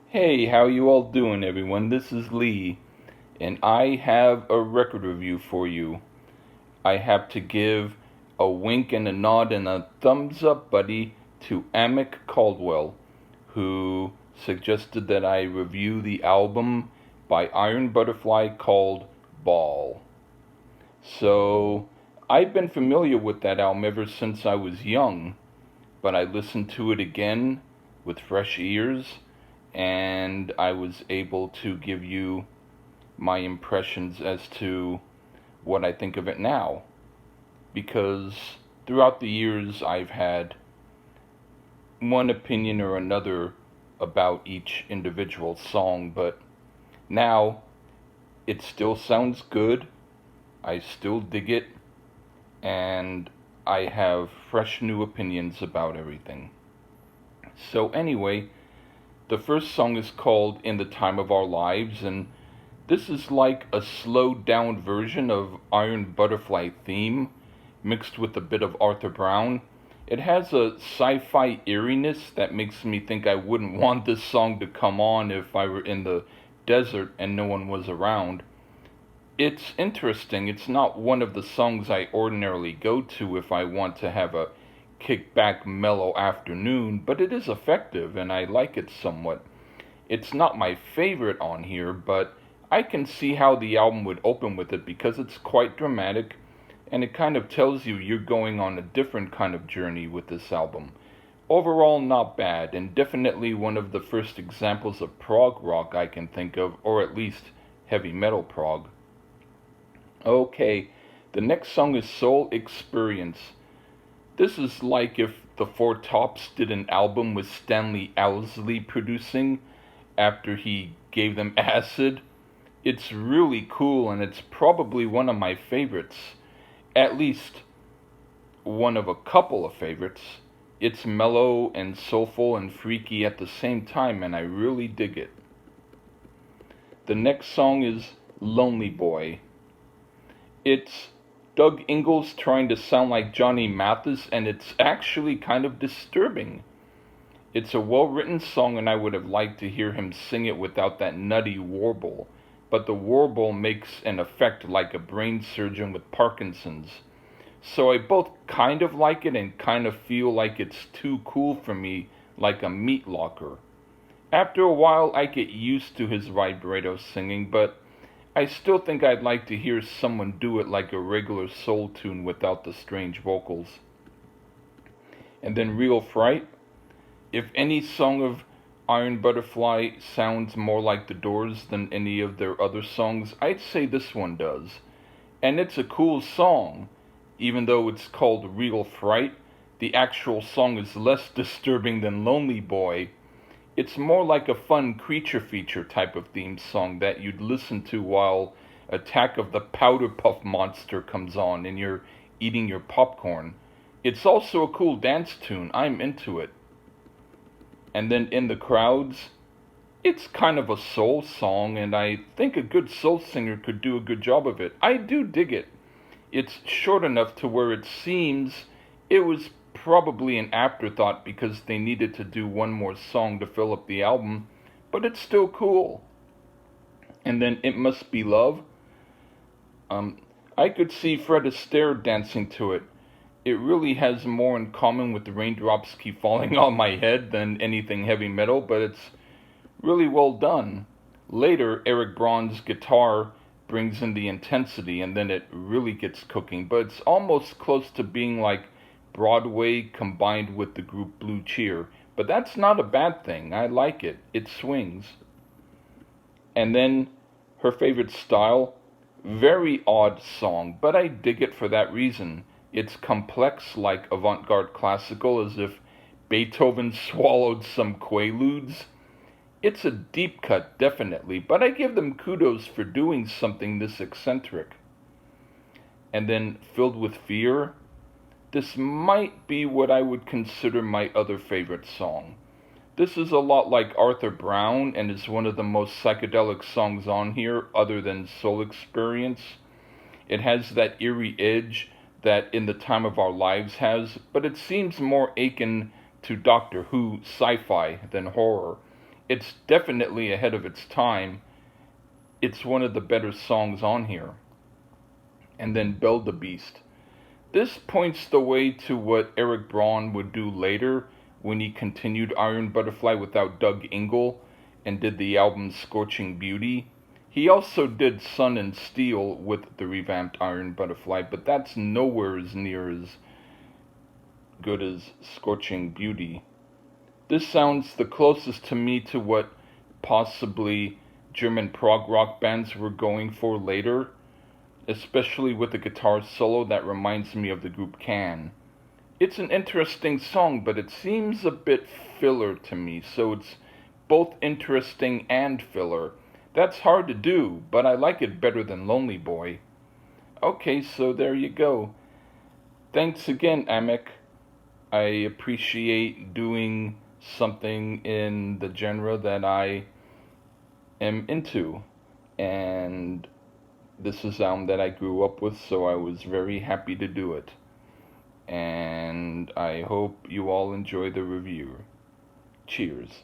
Hey, how you all doing, everyone? This is Lee, and I have a record review for you. I have to give a wink and a nod and a thumbs up, buddy, to Amick Caldwell, who suggested that I review the album by Iron Butterfly called Ball. So, I've been familiar with that album ever since I was young, but I listened to it again with fresh ears, and I was able to give you my impressions as to what I think of it now. Because throughout the years, I've had one opinion or another about each individual song, but now it still sounds good. I still dig it, and I have fresh new opinions about everything. So, anyway, the first song is called In the Time of Our Lives, and this is like a slowed down version of Iron Butterfly theme, mixed with a bit of Arthur Brown. It has a sci-fi eeriness that makes me think I wouldn't want this song to come on if I were in the desert and no one was around. It's interesting. It's not one of the songs I ordinarily go to if I want to have a kick-back mellow afternoon, but it is effective and I like it somewhat. It's not my favorite on here, but I can see how the album would open with it because it's quite dramatic and it kind of tells you you're going on a different kind of journey with this album. Overall, not bad, and definitely one of the first examples of prog rock I can think of, or at least heavy metal prog. Okay, the next song is Soul Experience. This is like if the Four Tops did an album with Stanley Owsley producing after he gave them acid. It's really cool and it's probably one of my favorites. At least one of a couple of favorites. It's mellow and soulful and freaky at the same time, and I really dig it. The next song is Lonely Boy. It's Doug Ingalls trying to sound like Johnny Mathis, and it's actually kind of disturbing. It's a well-written song, and I would have liked to hear him sing it without that nutty warble, but the warble makes an effect like a brain surgeon with Parkinson's. So I both kind of like it and kind of feel like it's too cool for me, like a meat locker. After a while, I get used to his vibrato singing, but I still think I'd like to hear someone do it like a regular soul tune without the strange vocals. And then Real Fright. If any song of Iron Butterfly sounds more like The Doors than any of their other songs, I'd say this one does. And it's a cool song. Even though it's called Real Fright, the actual song is less disturbing than Lonely Boy. It's more like a fun creature feature type of theme song that you'd listen to while Attack of the Powder Puff Monster comes on and you're eating your popcorn. It's also a cool dance tune. I'm into it. And then In the Crowds, it's kind of a soul song, and I think a good soul singer could do a good job of it. I do dig it. It's short enough to where it seems it was probably an afterthought because they needed to do one more song to fill up the album, but it's still cool. And then It Must Be Love. I could see Fred Astaire dancing to it. It really has more in common with The Raindrops Keep Falling on My Head than anything heavy metal, but it's really well done. Later, Eric Braun's guitar brings in the intensity and then it really gets cooking, but it's almost close to being like Broadway combined with the group Blue Cheer. But that's not a bad thing. I like it. It swings. And then her favorite style, very odd song, but I dig it for that reason. It's complex like avant-garde classical, as if Beethoven swallowed some quaaludes. It's a deep cut, definitely, but I give them kudos for doing something this eccentric. And then Filled with Fear, this might be what I would consider my other favorite song. This is a lot like Arthur Brown and is one of the most psychedelic songs on here, other than Soul Experience. It has that eerie edge that In the Time of Our Lives has, but it seems more akin to Doctor Who sci-fi than horror. It's definitely ahead of its time. It's one of the better songs on here. And then Bell the Beast. This points the way to what Eric Braun would do later when he continued Iron Butterfly without Doug Ingle and did the album Scorching Beauty. He also did Sun and Steel with the revamped Iron Butterfly, but that's nowhere as near as good as Scorching Beauty. This sounds the closest to me to what possibly German prog rock bands were going for later, especially with a guitar solo that reminds me of the group Can. It's an interesting song, but it seems a bit filler to me, so it's both interesting and filler. That's hard to do, but I like it better than Lonely Boy. Okay, so there you go. Thanks again, Amick. I appreciate doing something in the genre that I am into, and this is sound that I grew up with, so I was very happy to do it. And I hope you all enjoy the review. Cheers.